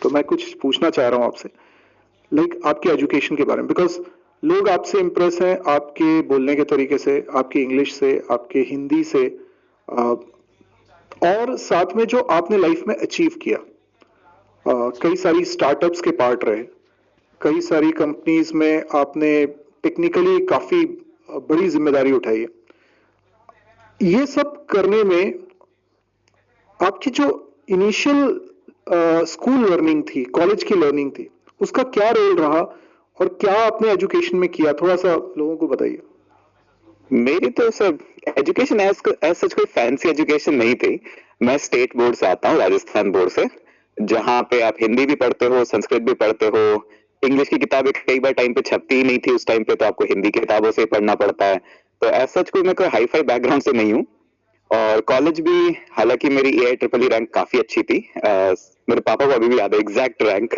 तो मैं कुछ पूछना चाह रहा हूँ आपसे, आपकी एजुकेशन के बारे में, बिकॉज लोग आपसे इम्प्रेस हैं आपके बोलने के तरीके से, आपकी इंग्लिश से, आपके हिंदी से, और साथ में जो आपने लाइफ में अचीव किया। कई सारी स्टार्टअप्स के पार्ट रहे, कई सारी कंपनीज में आपने टेक्निकली काफी बड़ी जिम्मेदारी उठाई है। ये सब करने में आपकी जो इनिशियल स्कूल लर्निंग थी, कॉलेज की लर्निंग थी, उसका क्या रोल रहा और क्या आपने एजुकेशन में किया, थोड़ा सा लोगों को बताइए। मेरी तो सब एजुकेशन एज सच कोई फैंसी एजुकेशन नहीं थी। मैं स्टेट बोर्ड से आता हूँ, राजस्थान बोर्ड से, जहाँ पे आप हिंदी भी पढ़ते हो, संस्कृत भी पढ़ते हो। इंग्लिश की किताबें कई बार टाइम पे छपती ही नहीं थी उस टाइम पे, तो आपको हिंदी किताबों से ही पढ़ना पड़ता है। तो एज सच कोई मैं कोई हाई फाई बैकग्राउंड से नहीं हूँ। और कॉलेज भी, हालांकि मेरी AIEEE रैंक काफी अच्छी थी, मेरे पापा को अभी भी याद है एग्जैक्ट रैंक।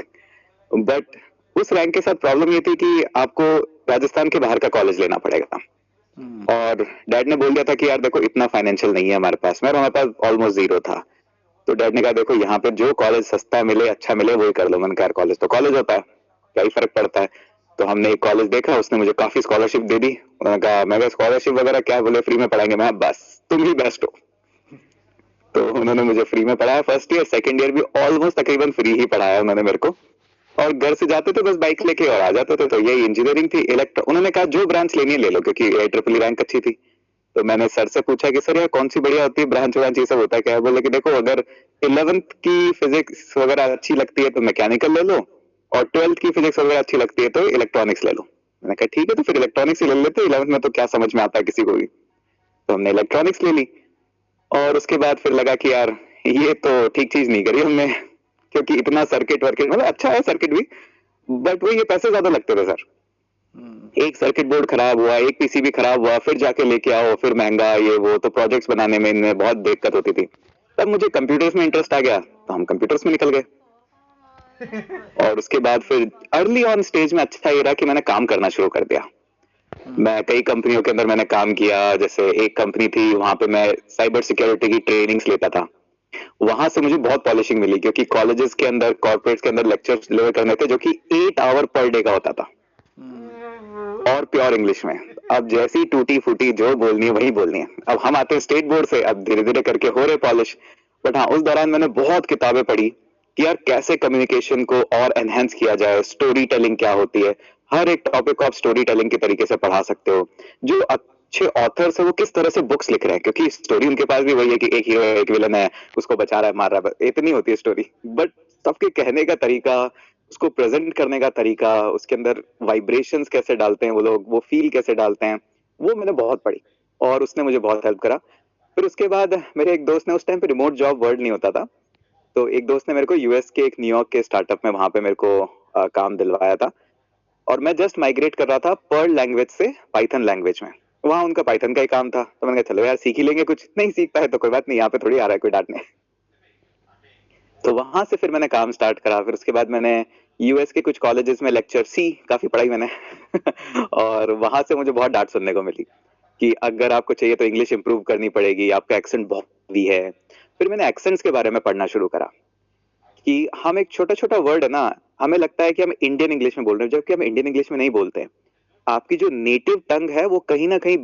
बट उस रैंक के साथ प्रॉब्लम ये थी कि आपको राजस्थान के बाहर का कॉलेज लेना पड़ेगा। और डैड ने बोल दिया था कि यार देखो इतना फाइनेंशियल नहीं है हमारे पास में, और हमारे पास ऑलमोस्ट जीरो था। तो डैड ने कहा देखो यहाँ पे जो कॉलेज सस्ता मिले, अच्छा मिले, वही कर लो। मैंने कहा कॉलेज तो कॉलेज होता है, क्या ही फर्क पड़ता है। तो हमने एक कॉलेज देखा, उसने मुझे काफी स्कॉलरशिप दे दी। उन्होंने कहा, मैं स्कॉलरशिप वगैरह क्या, बोले फ्री में पढ़ाएंगे। मैं बस तुम ही बेस्ट हो। तो उन्होंने मुझे फ्री में पढ़ाया, फर्स्ट ईयर सेकंड ईयर भी ऑलमोस्ट तकरीबन फ्री ही पढ़ाया उन्होंने मेरे को। और घर से जाते थे बस बाइक लेके और आ जाते थे। तो यही इंजीनियरिंग थी, उन्होंने कहा जो ब्रांच लेनी है ले लो, क्योंकि AIEEE रैंक अच्छी थी। तो मैंने सर से पूछा कि सर यार कौन सी बढ़िया होती है, ब्रांच व्रांच ये सब होता है क्या? बोले कि देखो अगर 11th की फिजिक्स वगैरह अच्छी लगती है तो मैकेनिकल ले लो, और 12th की फिजिक्स वगैरह अच्छी लगती है तो इलेक्ट्रॉनिक्स ले लो। मैंने कहा ठीक है, तो फिर इलेक्ट्रॉनिक्स ही ले लेते, 11th में तो क्या समझ में आता है किसी को भी। तो हमने इलेक्ट्रॉनिक्स ले ली। और उसके बाद फिर लगा कि यार ये तो ठीक चीज नहीं करी हमने, क्योंकि इतना सर्किट वर्किट, मतलब अच्छा है सर्किट भी, बट वो ये पैसे ज्यादा लगते थे सर। एक सर्किट बोर्ड खराब हुआ, एक PCB खराब हुआ, फिर जाके लेके आओ, फिर महंगा ये वो, तो प्रोजेक्ट्स बनाने में इनमें बहुत दिक्कत होती थी। तब मुझे कंप्यूटर्स में इंटरेस्ट आ गया, तो हम कंप्यूटर्स में निकल गए। और उसके बाद फिर अर्ली ऑन स्टेज में अच्छा ये रहा कि मैंने काम करना शुरू कर दिया। मैं कई कंपनियों के अंदर मैंने काम किया। जैसे एक कंपनी थी, वहां पे मैं साइबर सिक्योरिटी की ट्रेनिंग्स लेता था। वहां से मुझे बहुत पॉलिशिंग मिली, क्योंकि कॉलेजेस के अंदर, कॉर्पोरेट्स के अंदर लेक्चर्स डिलीवर करने थे जो कि 8 आवर पर डे का होता था, और प्योर इंग्लिश में। अब जैसी टूटी फूटी जो बोलनी है वही बोलनी है। अब हम आते हैं स्टेट बोर्ड से, अब धीरे धीरे करके हो रहे पॉलिश। बट हाँ, उस दौरान मैंने बहुत किताबें पढ़ी कि यार कैसे कम्युनिकेशन को और एनहेंस किया जाए, स्टोरी टेलिंग क्या होती है। हर एक टॉपिक को आप स्टोरी टेलिंग के तरीके से पढ़ा सकते हो। जो अच्छे ऑथर्स है वो किस तरह से बुक्स लिख रहे हैं, क्योंकि स्टोरी उनके पास भी वही है कि एक हीरो है, एक विलन है, उसको बचा रहा है, मार रहा है, इतनी होती है स्टोरी। बट सबके कहने का तरीका, उसको प्रेजेंट करने का तरीका, उसके अंदर वाइब्रेशंस कैसे डालते हैं वो लोग, वो फील कैसे डालते हैं, वो मैंने बहुत पढ़ी, और उसने मुझे बहुत हेल्प करा। फिर उसके बाद मेरे एक दोस्त ने, उस टाइम पे रिमोट जॉब वर्ड नहीं होता था, तो एक दोस्त ने मेरे को US के एक न्यूयॉर्क के स्टार्टअप में, वहां पे मेरे को काम दिलवाया था। और मैं जस्ट माइग्रेट कर रहा था पर्ल लैंग्वेज से पाइथन लैंग्वेज में। वहां उनका पाइथन का ही काम था, तो मैंने कहा चलो यार सीख ही लेंगे, कुछ नहीं सीख पाए तो कोई बात नहीं, यहाँ पे थोड़ी आ रहा है कोई डांटने। तो वहां से फिर मैंने काम स्टार्ट करा। फिर उसके बाद मैंने US के कुछ कॉलेजेस में लेक्चर सी काफी पढ़ाई मैंने। और वहां से मुझे बहुत डांट सुनने को मिली कि अगर आपको चाहिए तो इंग्लिश इंप्रूव करनी पड़ेगी, आपका एक्सेंट बहुत भी है। फिर मैंने एक्सेंट्स के बारे में पढ़ना शुरू करा कि हम एक छोटा छोटा वर्ड है ना, हमें लगता है कि हम इंडियन इंग्लिश में बोल रहे हैं, जबकि हम इंडियन इंग्लिश में नहीं बोलते हैं। आपकी जो नेटिव टंग है वो कहीं ना कहीं